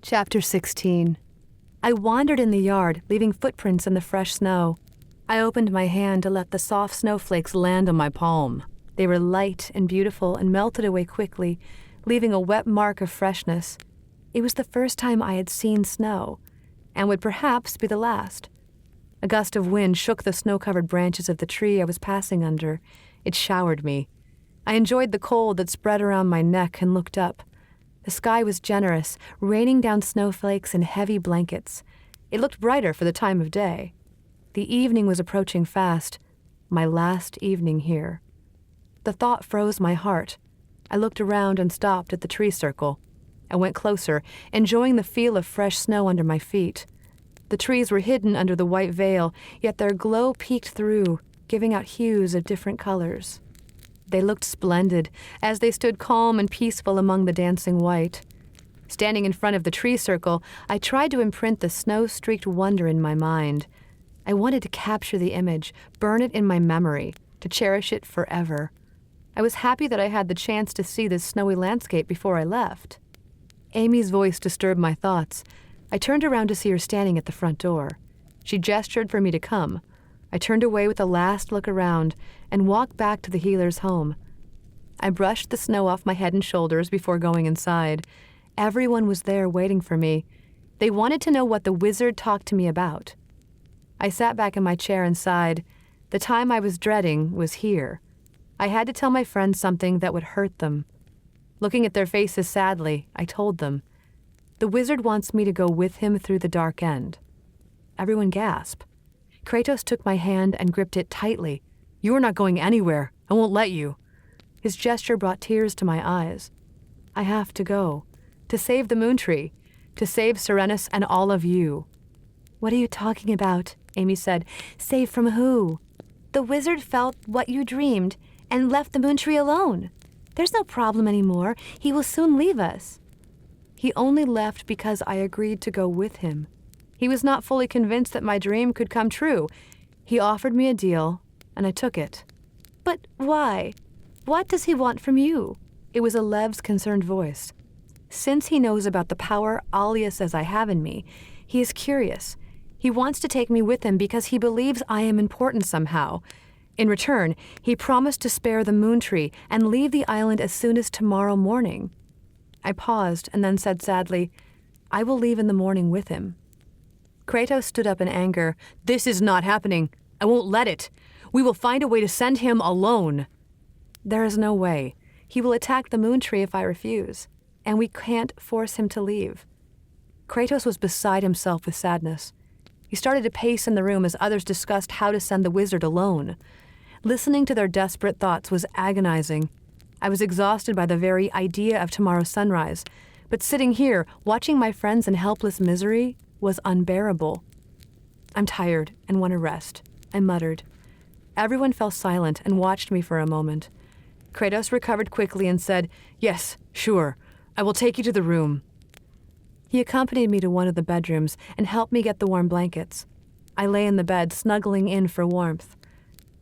Chapter 16. I wandered in the yard, leaving footprints in the fresh snow. I opened my hand to let the soft snowflakes land on my palm. They were light and beautiful and melted away quickly, leaving a wet mark of freshness. It was the first time I had seen snow, and would perhaps be the last. A gust of wind shook the snow-covered branches of the tree I was passing under. It showered me. I enjoyed the cold that spread around my neck and looked up. The sky was generous, raining down snowflakes in heavy blankets. It looked brighter for the time of day. The evening was approaching fast, my last evening here. The thought froze my heart. I looked around and stopped at the tree circle. I went closer, enjoying the feel of fresh snow under my feet. The trees were hidden under the white veil, yet their glow peeked through, giving out hues of different colors. They looked splendid as they stood calm and peaceful among the dancing white. Standing in front of the tree circle, I tried to imprint the snow-streaked wonder in my mind. I wanted to capture the image, burn it in my memory, to cherish it forever. I was happy that I had the chance to see this snowy landscape before I left. Amy's voice disturbed my thoughts. I turned around to see her standing at the front door. She gestured for me to come. I turned away with a last look around and walked back to the healer's home. I brushed the snow off my head and shoulders before going inside. Everyone was there waiting for me. They wanted to know what the wizard talked to me about. I sat back in my chair and sighed. The time I was dreading was here. I had to tell my friends something that would hurt them. Looking at their faces sadly, I told them, "The wizard wants me to go with him through the dark end." Everyone gasped. Kratos took my hand and gripped it tightly. "You are not going anywhere. I won't let you." His gesture brought tears to my eyes. "I have to go. To save the moon tree. To save Serenus and all of you." "What are you talking about?" Amy said. "Save from who?" "The wizard felt what you dreamed and left the moon tree alone. There's no problem anymore. He will soon leave us." "He only left because I agreed to go with him. He was not fully convinced that my dream could come true. He offered me a deal, and I took it." "But why? What does he want from you?" It was Alev's concerned voice. "Since he knows about the power Alia says I have in me, he is curious. He wants to take me with him because he believes I am important somehow. In return, he promised to spare the moon tree and leave the island as soon as tomorrow morning." I paused and then said sadly, "I will leave in the morning with him." Kratos stood up in anger. "This is not happening. I won't let it. We will find a way to send him alone." "There is no way. He will attack the moon tree if I refuse, and we can't force him to leave." Kratos was beside himself with sadness. He started to pace in the room as others discussed how to send the wizard alone. Listening to their desperate thoughts was agonizing. I was exhausted by the very idea of tomorrow's sunrise, but sitting here, watching my friends in helpless misery, was unbearable. "I'm tired and want to rest," I muttered. Everyone fell silent and watched me for a moment. Kratos recovered quickly and said, "Yes, sure. I will take you to the room." He accompanied me to one of the bedrooms and helped me get the warm blankets. I lay in the bed, snuggling in for warmth.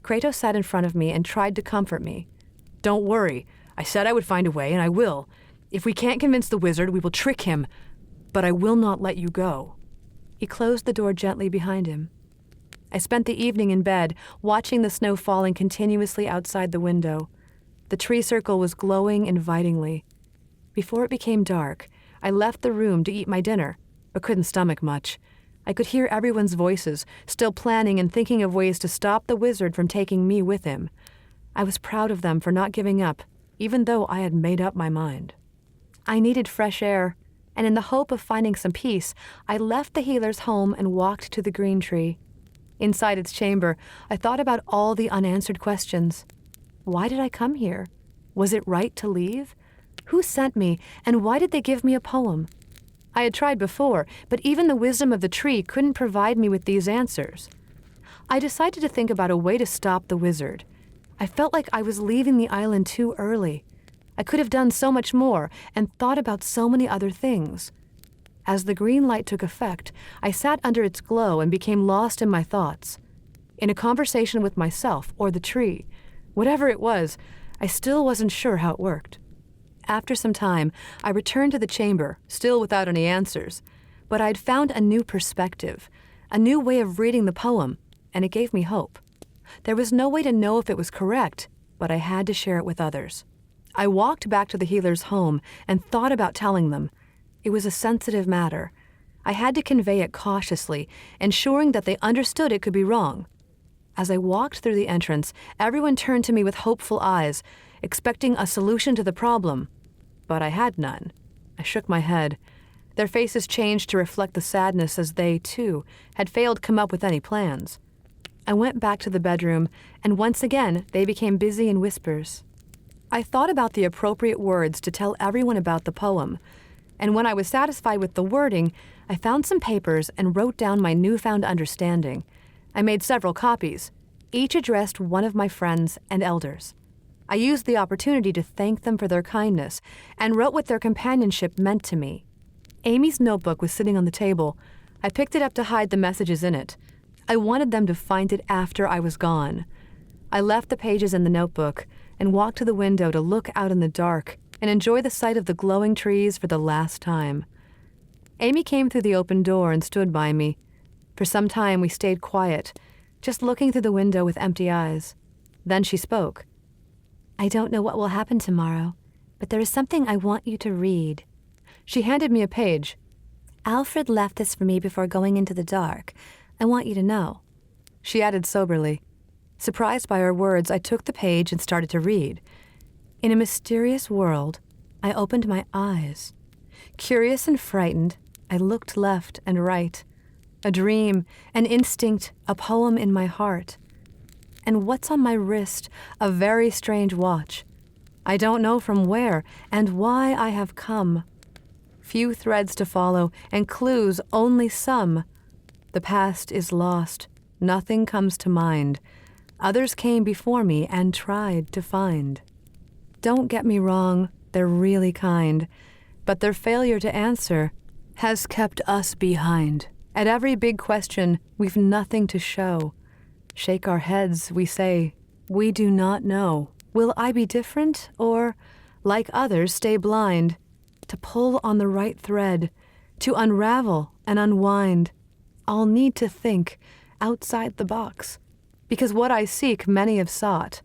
Kratos sat in front of me and tried to comfort me. "Don't worry. I said I would find a way, and I will. If we can't convince the wizard, we will trick him. But I will not let you go." He closed the door gently behind him. I spent the evening in bed, watching the snow falling continuously outside the window. The tree circle was glowing invitingly. Before it became dark, I left the room to eat my dinner, but couldn't stomach much. I could hear everyone's voices, still planning and thinking of ways to stop the wizard from taking me with him. I was proud of them for not giving up, even though I had made up my mind. I needed fresh air, and in the hope of finding some peace, I left the healer's home and walked to the green tree. Inside its chamber, I thought about all the unanswered questions. Why did I come here? Was it right to leave? Who sent me, and why did they give me a poem? I had tried before, but even the wisdom of the tree couldn't provide me with these answers. I decided to think about a way to stop the wizard. I felt like I was leaving the island too early. I could have done so much more and thought about so many other things. As the green light took effect, I sat under its glow and became lost in my thoughts. In a conversation with myself or the tree, whatever it was, I still wasn't sure how it worked. After some time, I returned to the chamber, still without any answers. But I'd found a new perspective, a new way of reading the poem, and it gave me hope. There was no way to know if it was correct, but I had to share it with others. I walked back to the healer's home and thought about telling them. It was a sensitive matter. I had to convey it cautiously, ensuring that they understood it could be wrong. As I walked through the entrance, everyone turned to me with hopeful eyes, expecting a solution to the problem. But I had none. I shook my head. Their faces changed to reflect the sadness as they, too, had failed to come up with any plans. I went back to the bedroom, and once again they became busy in whispers. I thought about the appropriate words to tell everyone about the poem, and when I was satisfied with the wording, I found some papers and wrote down my newfound understanding. I made several copies, each addressed one of my friends and elders. I used the opportunity to thank them for their kindness and wrote what their companionship meant to me. Amy's notebook was sitting on the table. I picked it up to hide the messages in it. I wanted them to find it after I was gone. I left the pages in the notebook and walked to the window to look out in the dark and enjoy the sight of the glowing trees for the last time. Amy came through the open door and stood by me. For some time we stayed quiet, just looking through the window with empty eyes. Then she spoke. "I don't know what will happen tomorrow, but there is something I want you to read." She handed me a page. "Alfred left this for me before going into the dark. I want you to know." She added soberly. Surprised by her words, I took the page and started to read. In a mysterious world, I opened my eyes. Curious and frightened, I looked left and right. A dream, an instinct, a poem in my heart. And what's on my wrist? A very strange watch. I don't know from where and why I have come. Few threads to follow, and clues only some. The past is lost. Nothing comes to mind. Others came before me and tried to find. Don't get me wrong, they're really kind, but their failure to answer has kept us behind. At every big question, we've nothing to show. Shake our heads, we say, we do not know. Will I be different, or, like others, stay blind? To pull on the right thread, to unravel and unwind, I'll need to think outside the box, because what I seek many have sought.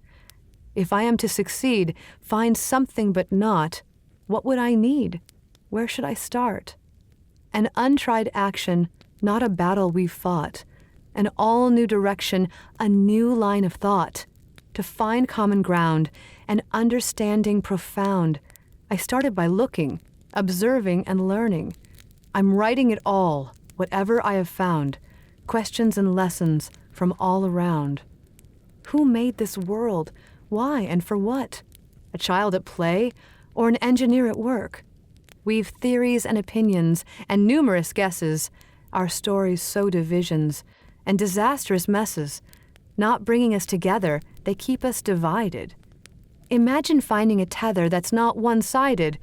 If I am to succeed, find something but not, what would I need? Where should I start? An untried action, not a battle we've fought. An all-new direction, a new line of thought. To find common ground, an understanding profound. I started by looking, observing, and learning. I'm writing it all, whatever I have found. Questions and lessons from all around. Who made this world? Why and for what? A child at play or an engineer at work? We've theories and opinions and numerous guesses. Our stories sow divisions and disastrous messes. Not bringing us together, they keep us divided. Imagine finding a tether that's not one-sided,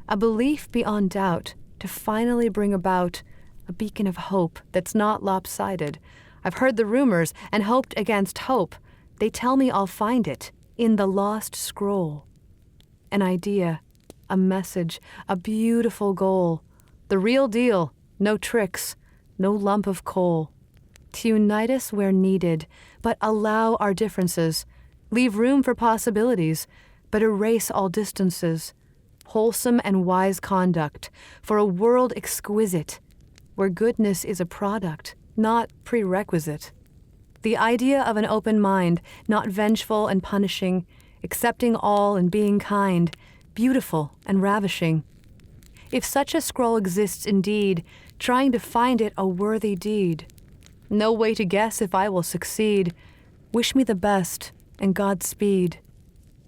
a belief beyond doubt, to finally bring about a beacon of hope that's not lopsided. I've heard the rumors and hoped against hope. They tell me I'll find it in the lost scroll. An idea, a message, a beautiful goal. The real deal, no tricks, no lump of coal. To unite us where needed, but allow our differences. Leave room for possibilities, but erase all distances. Wholesome and wise conduct for a world exquisite, where goodness is a product, not prerequisite. The idea of an open mind, not vengeful and punishing, accepting all and being kind, beautiful and ravishing. If such a scroll exists indeed, trying to find it a worthy deed. No way to guess if I will succeed. Wish me the best and Godspeed.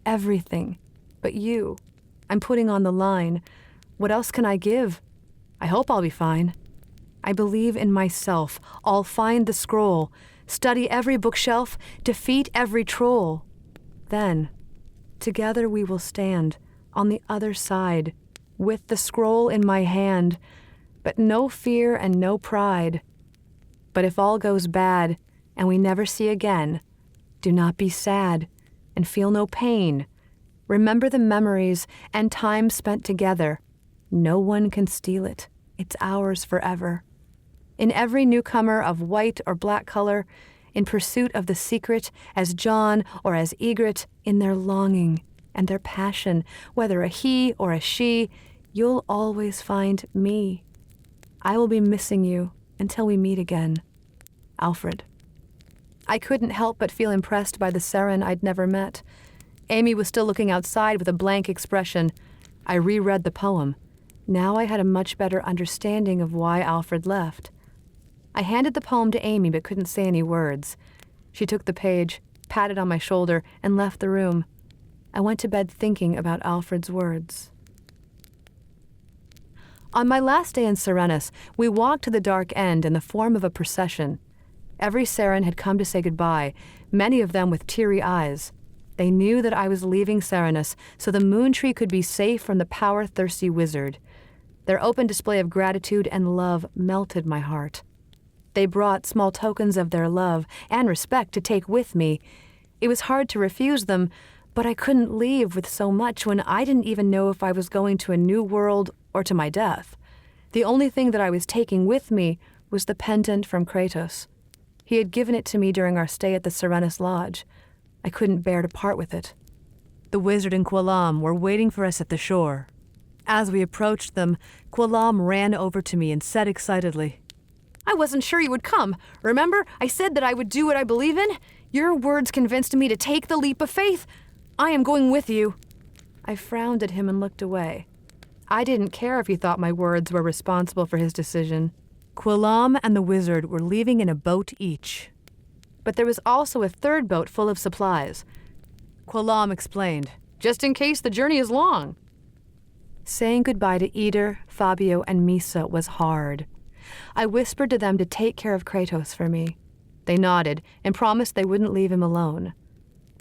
Everything but you, I'm putting on the line. What else can I give? I hope I'll be fine. I believe in myself. I'll find the scroll, study every bookshelf, defeat every troll. Then, together we will stand on the other side, with the scroll in my hand, but no fear and no pride. But if all goes bad and we never see again, do not be sad and feel no pain. Remember the memories and time spent together. No one can steal it. It's ours forever. In every newcomer of white or black color, in pursuit of the secret, as John or as Egret, in their longing and their passion, whether a he or a she, you'll always find me. I will be missing you until we meet again. Alfred. I couldn't help but feel impressed by the Seren I'd never met. Amy was still looking outside with a blank expression. I reread the poem. Now I had a much better understanding of why Alfred left. I handed the poem to Amy but couldn't say any words. She took the page, patted on my shoulder, and left the room. I went to bed thinking about Alfred's words. On my last day in Serenus, we walked to the dark end in the form of a procession. Every Seren had come to say goodbye, many of them with teary eyes. They knew that I was leaving Serenus so the moon tree could be safe from the power-thirsty wizard. Their open display of gratitude and love melted my heart. They brought small tokens of their love and respect to take with me. It was hard to refuse them, but I couldn't leave with so much when I didn't even know if I was going to a new world or to my death. The only thing that I was taking with me was the pendant from Kratos. He had given it to me during our stay at the Serenus Lodge. I couldn't bear to part with it. The wizard and Qualam were waiting for us at the shore. As we approached them, Qualam ran over to me and said excitedly, "I wasn't sure you would come. Remember, I said that I would do what I believe in? Your words convinced me to take the leap of faith. I am going with you." I frowned at him and looked away. I didn't care if he thought my words were responsible for his decision. Qualam and the wizard were leaving in a boat each. But there was also a third boat full of supplies. Qualam explained, "Just in case the journey is long." Saying goodbye to Eder, Fabio, and Misa was hard. I whispered to them to take care of Kratos for me. They nodded and promised they wouldn't leave him alone.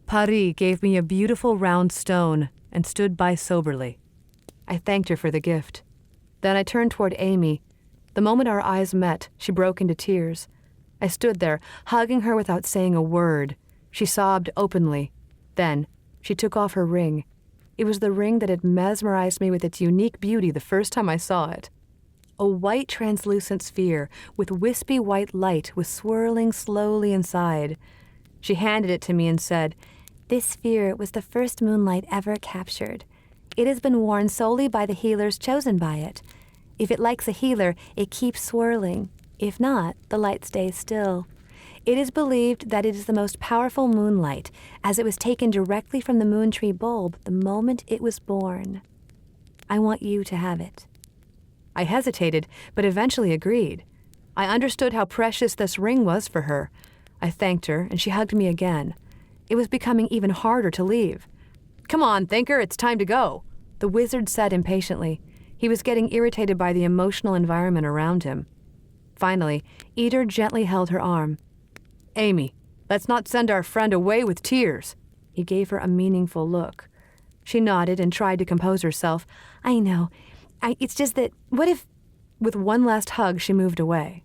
Paris gave me a beautiful round stone and stood by soberly. I thanked her for the gift. Then I turned toward Amy. The moment our eyes met, she broke into tears. I stood there, hugging her without saying a word. She sobbed openly. Then, she took off her ring. It was the ring that had mesmerized me with its unique beauty the first time I saw it. A white translucent sphere with wispy white light was swirling slowly inside. She handed it to me and said, "This sphere was the first moonlight ever captured. It has been worn solely by the healers chosen by it. If it likes a healer, it keeps swirling. If not, the light stays still. It is believed that it is the most powerful moonlight, as it was taken directly from the moon tree bulb the moment it was born. I want you to have it." I hesitated, but eventually agreed. I understood how precious this ring was for her. I thanked her, and she hugged me again. It was becoming even harder to leave. "Come on, Thinker, it's time to go," the wizard said impatiently. He was getting irritated by the emotional environment around him. Finally, Eder gently held her arm. "Amy, let's not send our friend away with tears." He gave her a meaningful look. She nodded and tried to compose herself. "I know. It's just that, what if..." With one last hug, she moved away.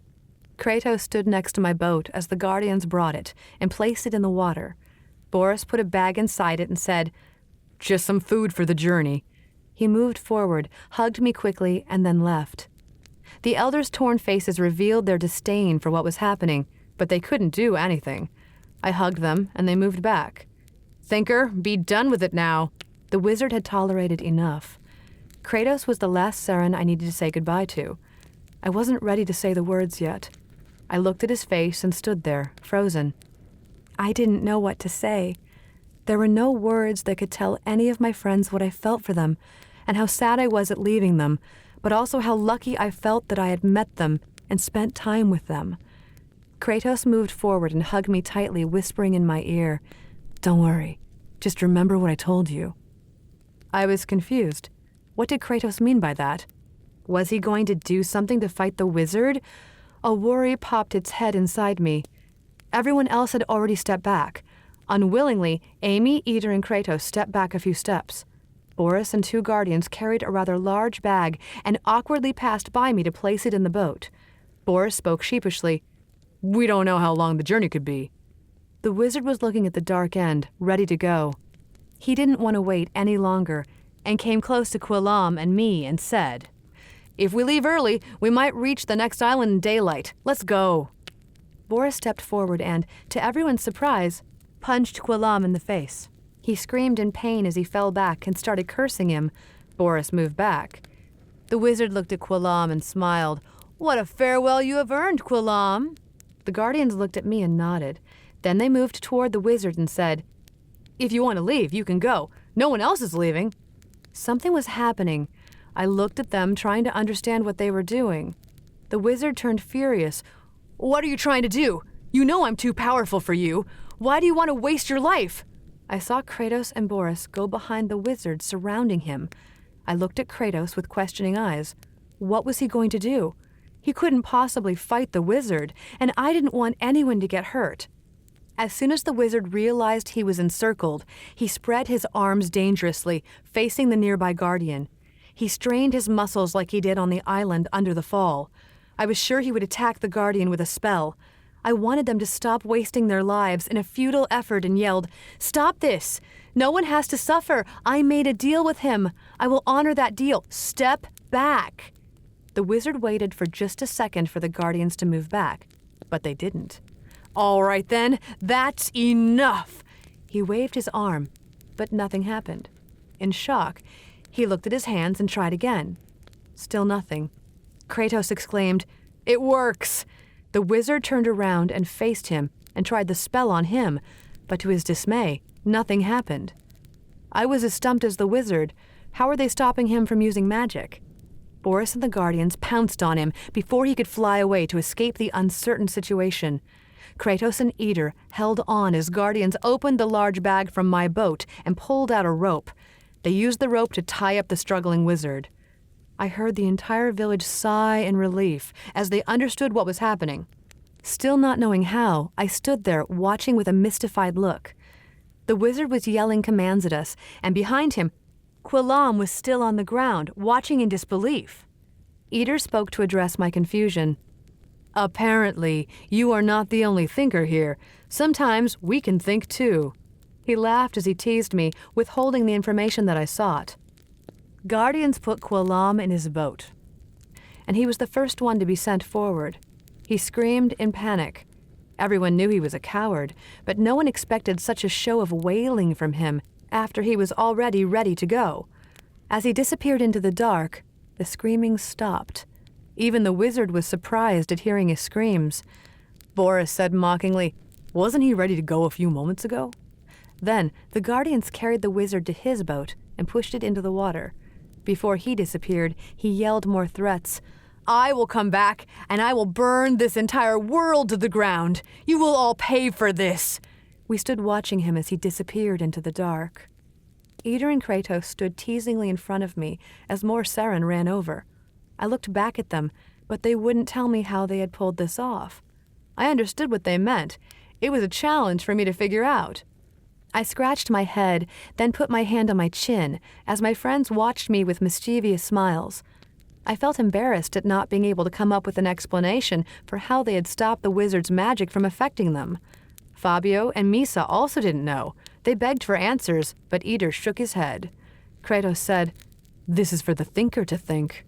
Kratos stood next to my boat as the Guardians brought it and placed it in the water. Boris put a bag inside it and said, "Just some food for the journey." He moved forward, hugged me quickly, and then left. The elders' torn faces revealed their disdain for what was happening, but they couldn't do anything. I hugged them, and they moved back. "Thinker, be done with it now." The wizard had tolerated enough. Kratos was the last Seren I needed to say goodbye to. I wasn't ready to say the words yet. I looked at his face and stood there, frozen. I didn't know what to say. There were no words that could tell any of my friends what I felt for them, and how sad I was at leaving them, but also how lucky I felt that I had met them and spent time with them. Kratos moved forward and hugged me tightly, whispering in my ear, "Don't worry, just remember what I told you." I was confused. What did Kratos mean by that? Was he going to do something to fight the wizard? A worry popped its head inside me. Everyone else had already stepped back. Unwillingly, Amy, Eder, and Kratos stepped back a few steps. Boris and two guardians carried a rather large bag and awkwardly passed by me to place it in the boat. Boris spoke sheepishly. "We don't know how long the journey could be." The wizard was looking at the dark end, ready to go. He didn't want to wait any longer and came close to Quillam and me and said, "If we leave early, we might reach the next island in daylight. Let's go." Boris stepped forward and, to everyone's surprise, punched Quillam in the face. He screamed in pain as he fell back and started cursing him. Boris moved back. The wizard looked at Quillam and smiled. "What a farewell you have earned, Quillam." The guardians looked at me and nodded. Then they moved toward the wizard and said, "If you want to leave, you can go. No one else is leaving." Something was happening. I looked at them, trying to understand what they were doing. The wizard turned furious. "What are you trying to do? You know I'm too powerful for you. Why do you want to waste your life?" I saw Kratos and Boris go behind the wizard, surrounding him. I looked at Kratos with questioning eyes. What was he going to do? He couldn't possibly fight the wizard, and I didn't want anyone to get hurt. As soon as the wizard realized he was encircled, he spread his arms dangerously, facing the nearby guardian. He strained his muscles like he did on the island under the fall. I was sure he would attack the guardian with a spell. I wanted them to stop wasting their lives in a futile effort and yelled, "Stop this! No one has to suffer! I made a deal with him! I will honor that deal! Step back!" The wizard waited for just a second for the guardians to move back, but they didn't. "All right then, that's enough!" He waved his arm, but nothing happened. In shock, he looked at his hands and tried again. Still nothing. Kratos exclaimed, "It works!" The wizard turned around and faced him and tried the spell on him, but to his dismay, nothing happened. I was as stumped as the wizard. How were they stopping him from using magic? Boris and the guardians pounced on him before he could fly away to escape the uncertain situation. Kratos and Eder held on as guardians opened the large bag from my boat and pulled out a rope. They used the rope to tie up the struggling wizard. I heard the entire village sigh in relief as they understood what was happening. Still not knowing how, I stood there watching with a mystified look. The wizard was yelling commands at us, and behind him, Quillam was still on the ground, watching in disbelief. Eder spoke to address my confusion. "Apparently, you are not the only thinker here. Sometimes we can think too." He laughed as he teased me, withholding the information that I sought. Guardians put Quillam in his boat, and he was the first one to be sent forward. He screamed in panic. Everyone knew he was a coward, but no one expected such a show of wailing from him after he was already ready to go. As he disappeared into the dark, the screaming stopped. Even the wizard was surprised at hearing his screams. Boris said mockingly, "Wasn't he ready to go a few moments ago?" Then the guardians carried the wizard to his boat and pushed it into the water. Before he disappeared, he yelled more threats. "I will come back, and I will burn this entire world to the ground. You will all pay for this." We stood watching him as he disappeared into the dark. Eder and Kratos stood teasingly in front of me as more Seren ran over. I looked back at them, but they wouldn't tell me how they had pulled this off. I understood what they meant. It was a challenge for me to figure out. I scratched my head, then put my hand on my chin as my friends watched me with mischievous smiles. I felt embarrassed at not being able to come up with an explanation for how they had stopped the wizard's magic from affecting them. Fabio and Misa also didn't know. They begged for answers, but Eder shook his head. Kratos said, "This is for the thinker to think."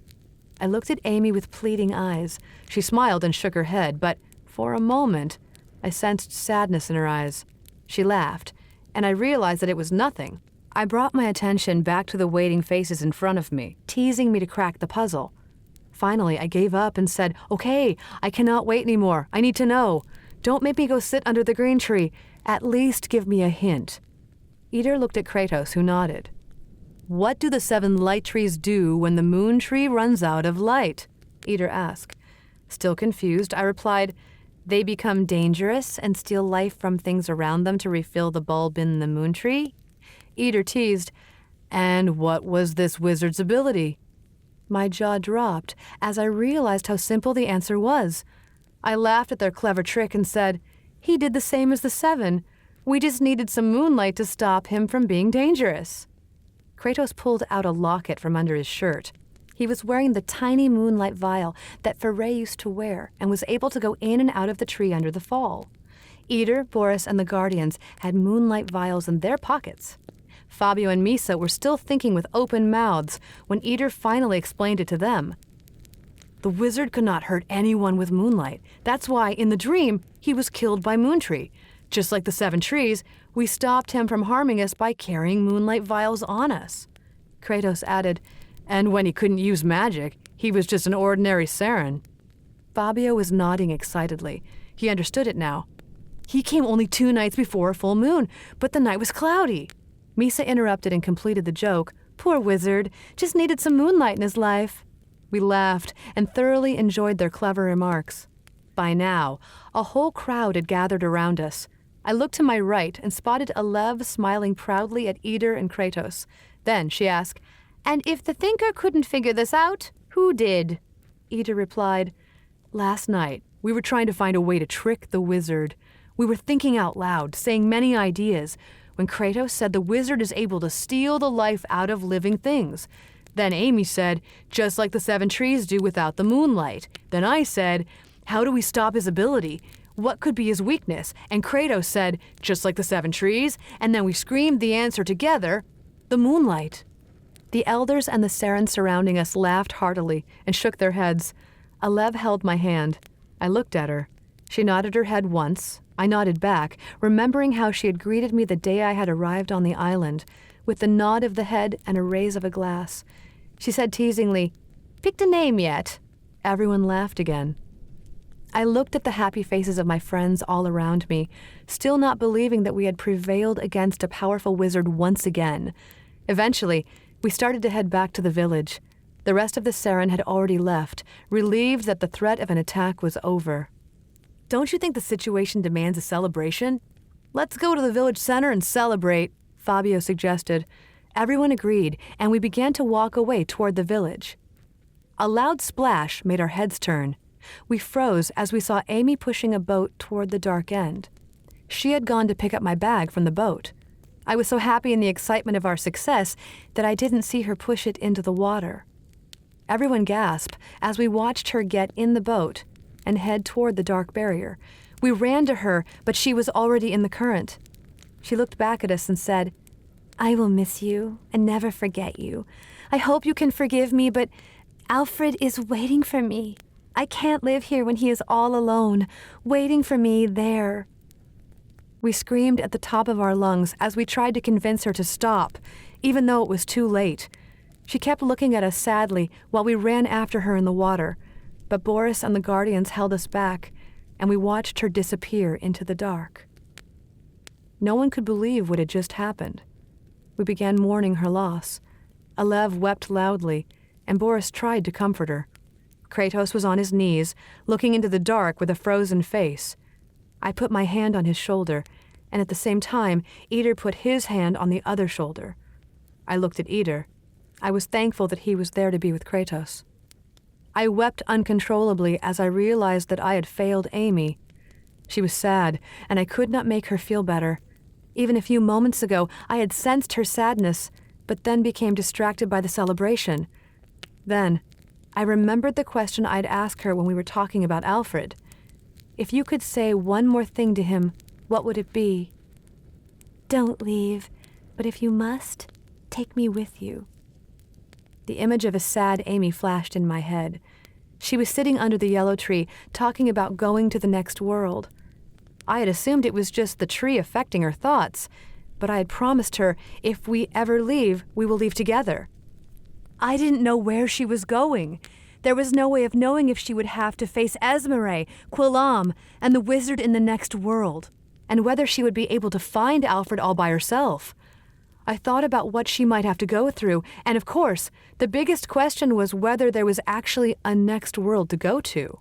I looked at Amy with pleading eyes. She smiled and shook her head, but for a moment, I sensed sadness in her eyes. She laughed, and I realized that it was nothing. I brought my attention back to the waiting faces in front of me, teasing me to crack the puzzle. Finally, I gave up and said, "Okay, I cannot wait anymore. I need to know. Don't make me go sit under the green tree. At least give me a hint." Eder looked at Kratos, who nodded. "What do the 7 light trees do when the moon tree runs out of light?" Eder asked. Still confused, I replied, "They become dangerous and steal life from things around them to refill the bulb in the moon tree?" Eder teased, "And what was this wizard's ability?" My jaw dropped as I realized how simple the answer was. I laughed at their clever trick and said, "He did the same as the 7. We just needed some moonlight to stop him from being dangerous." Kratos pulled out a locket from under his shirt. He was wearing the tiny moonlight vial that Faray used to wear and was able to go in and out of the tree under the fall. Eder, Boris, and the Guardians had moonlight vials in their pockets. Fabio and Misa were still thinking with open mouths when Eder finally explained it to them. The wizard could not hurt anyone with moonlight. That's why, in the dream, he was killed by Moontree. Just like the 7 trees, we stopped him from harming us by carrying moonlight vials on us. Kratos added, and when he couldn't use magic, he was just an ordinary Seren. Fabio was nodding excitedly. He understood it now. He came only 2 nights before a full moon, but the night was cloudy. Misa interrupted and completed the joke. Poor wizard, just needed some moonlight in his life. We laughed and thoroughly enjoyed their clever remarks. By now, a whole crowd had gathered around us. I looked to my right and spotted Alev smiling proudly at Eder and Kratos. Then she asked, "And if the thinker couldn't figure this out, who did?" Eder replied, "Last night, we were trying to find a way to trick the wizard. We were thinking out loud, saying many ideas, when Kratos said the wizard is able to steal the life out of living things. Then Amy said, just like the 7 trees do without the moonlight. Then I said, how do we stop his ability? What could be his weakness? And Kratos said, just like the 7 trees, and then we screamed the answer together, the moonlight." The elders and the Seren surrounding us laughed heartily and shook their heads. Alev held my hand. I looked at her. She nodded her head once. I nodded back, remembering how she had greeted me the day I had arrived on the island, with the nod of the head and a raise of a glass. She said teasingly, "Picked a name yet?" Everyone laughed again. I looked at the happy faces of my friends all around me, still not believing that we had prevailed against a powerful wizard once again. Eventually, we started to head back to the village. The rest of the Seren had already left, relieved that the threat of an attack was over. "Don't you think the situation demands a celebration? Let's go to the village center and celebrate," Fabio suggested. Everyone agreed, and we began to walk away toward the village. A loud splash made our heads turn. We froze as we saw Amy pushing a boat toward the dark end. She had gone to pick up my bag from the boat. I was so happy in the excitement of our success that I didn't see her push it into the water. Everyone gasped as we watched her get in the boat and head toward the dark barrier. We ran to her, but she was already in the current. She looked back at us and said, "I will miss you and never forget you. I hope you can forgive me, but Alfred is waiting for me. I can't live here when he is all alone, waiting for me there." We screamed at the top of our lungs as we tried to convince her to stop, even though it was too late. She kept looking at us sadly while we ran after her in the water, but Boris and the Guardians held us back, and we watched her disappear into the dark. No one could believe what had just happened. We began mourning her loss. Alev wept loudly, and Boris tried to comfort her. Kratos was on his knees, looking into the dark with a frozen face. I put my hand on his shoulder, and at the same time, Eder put his hand on the other shoulder. I looked at Eder. I was thankful that he was there to be with Kratos. I wept uncontrollably as I realized that I had failed Amy. She was sad, and I could not make her feel better. Even a few moments ago, I had sensed her sadness, but then became distracted by the celebration. Then, I remembered the question I'd asked her when we were talking about Alfred. If you could say one more thing to him, what would it be? "Don't leave, but if you must, take me with you." The image of a sad Amy flashed in my head. She was sitting under the yellow tree, talking about going to the next world. I had assumed it was just the tree affecting her thoughts, but I had promised her, if we ever leave, we will leave together. I didn't know where she was going. There was no way of knowing if she would have to face Esmeralda, Quillam, and the wizard in the next world, and whether she would be able to find Alfred all by herself. I thought about what she might have to go through, and of course, the biggest question was whether there was actually a next world to go to.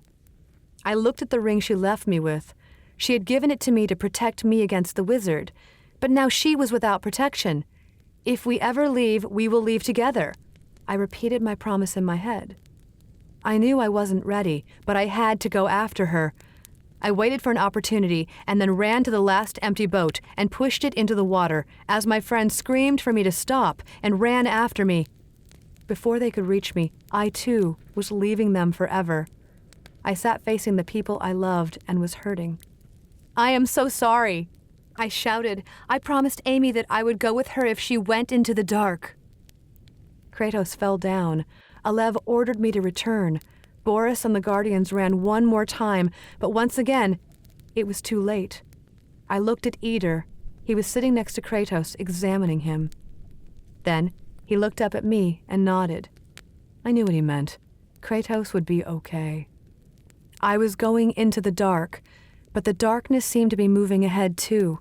I looked at the ring she left me with. She had given it to me to protect me against the wizard, but now she was without protection. If we ever leave, we will leave together. I repeated my promise in my head. I knew I wasn't ready, but I had to go after her. I waited for an opportunity and then ran to the last empty boat and pushed it into the water as my friends screamed for me to stop and ran after me. Before they could reach me, I too was leaving them forever. I sat facing the people I loved and was hurting. "I am so sorry." I shouted. I promised Amy that I would go with her if she went into the dark. Kratos fell down. Alev ordered me to return. Boris and the Guardians ran one more time, but once again, it was too late. I looked at Eder. He was sitting next to Kratos, examining him. Then, he looked up at me and nodded. I knew what he meant. Kratos would be okay. I was going into the dark, but the darkness seemed to be moving ahead too.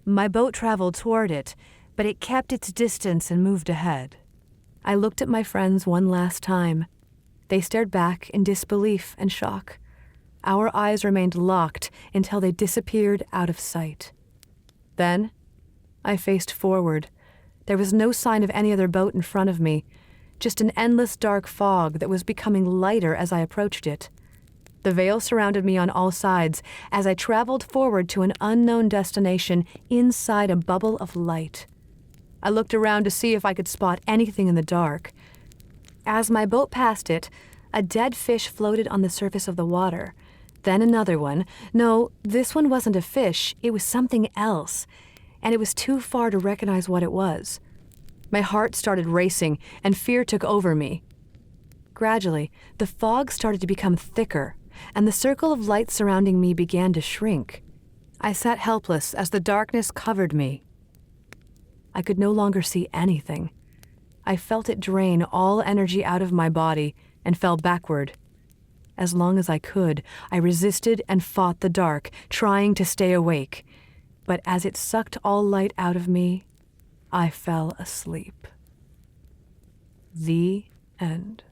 My boat traveled toward it, but it kept its distance and moved ahead. I looked at my friends one last time. They stared back in disbelief and shock. Our eyes remained locked until they disappeared out of sight. Then, I faced forward. There was no sign of any other boat in front of me, just an endless dark fog that was becoming lighter as I approached it. The veil surrounded me on all sides as I traveled forward to an unknown destination inside a bubble of light. I looked around to see if I could spot anything in the dark. As my boat passed it, a dead fish floated on the surface of the water. Then another one. No, this one wasn't a fish, it was something else, and it was too far to recognize what it was. My heart started racing, and fear took over me. Gradually, the fog started to become thicker, and the circle of light surrounding me began to shrink. I sat helpless as the darkness covered me. I could no longer see anything. I felt it drain all energy out of my body and fell backward. As long as I could, I resisted and fought the dark, trying to stay awake. But as it sucked all light out of me, I fell asleep. The end.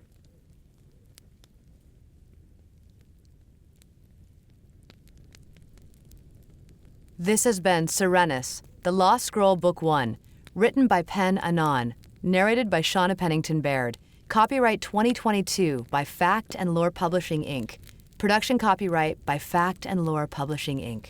This has been Serenus, The Lost Scroll Book 1, written by Penn Anon, narrated by Shauna Pennington Baird, copyright 2022 by Fact and Lore Publishing, Inc., production copyright by Fact and Lore Publishing, Inc.